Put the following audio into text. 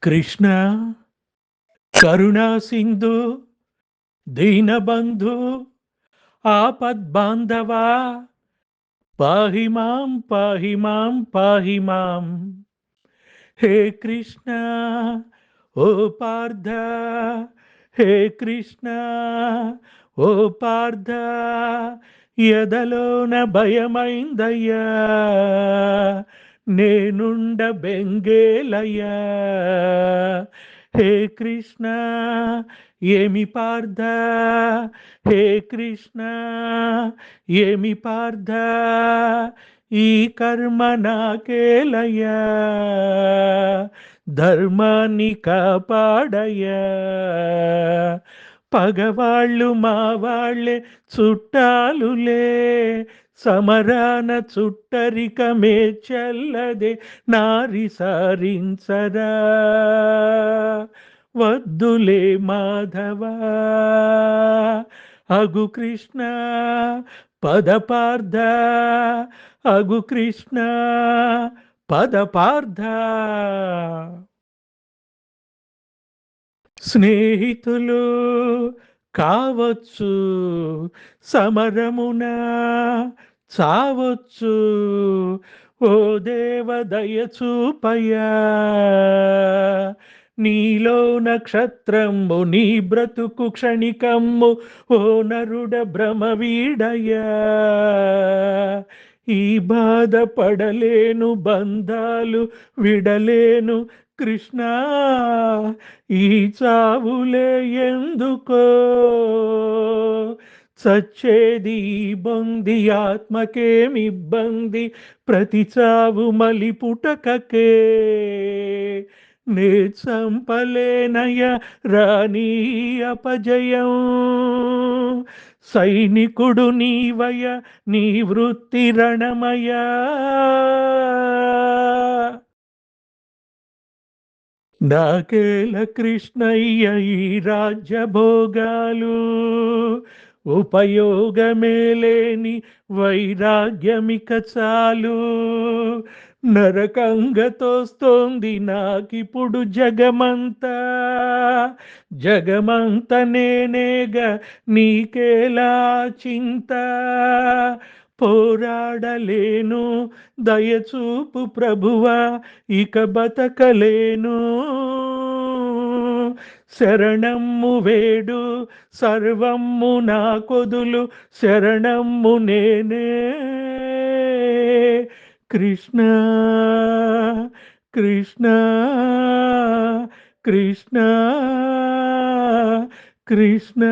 కృష్ణ కరుణా సింధు దీనబంధు ఆపద్బాంధవా పాహి మాం పాహి మాం పాహి మాం. హే కృష్ణ ఓ పార్థ, హే కృష్ణ ఓ పార్థ, ఎదలోన భయమైందయ్యా, నేనుండ బెంగేలయ్యా. హే కృష్ణ ఏమి పార్థ, హే కృష్ణ ఏమి పార్థ, ఈ కర్మ నాకేలయ్యా, ధర్మాన్ని కాపాడయ్యా. పగవాళ్ళు మా వాళ్ళే చుట్టాలులే, సమరాన చుట్టరికమే చెల్లదే, నారి సారించరా వద్దులే మాధవా. అగు కృష్ణ పదపార్థ, అగు కృష్ణ పదపార్థ. స్నేహితులు కావచ్చు, సమరమున చావచ్చు, ఓ దేవ దయచూపయ్యా. నీలో నక్షత్రము నీ బ్రతుకు క్షణికమ్ము, ఓ నరుడ భ్రమ వీడయ్యా. ఈ బాధ పడలేను, బంధాలు విడలేను కృష్ణ, ఈ చావులే ఎందుకో, చచ్చేది ఈ బొంది ఆత్మకేమిబ్బంది, ప్రతి చావు మలి పుటకకే, నే చంపలేనయ రాణీ అపజయం. సైనికుడు నీవయ, నీ వృత్తి రణమయ. నాకేల కృష్ణయ్య ఈ రాజ్య భోగాలు, ఉపయోగమే లేని వైరాగ్యమిక చాలు. నరకంగా తోస్తోంది నాకిప్పుడు జగమంతా, జగమంత నేనేగా, నీకేలా చింత. పోరాడలేను దయచూపు ప్రభువా, ఇక బతకలేను. శరణమ్ము వేడు సర్వమ్ము నా కొదులు, శరణమ్ము నేనే. కృష్ణ కృష్ణ కృష్ణ కృష్ణ.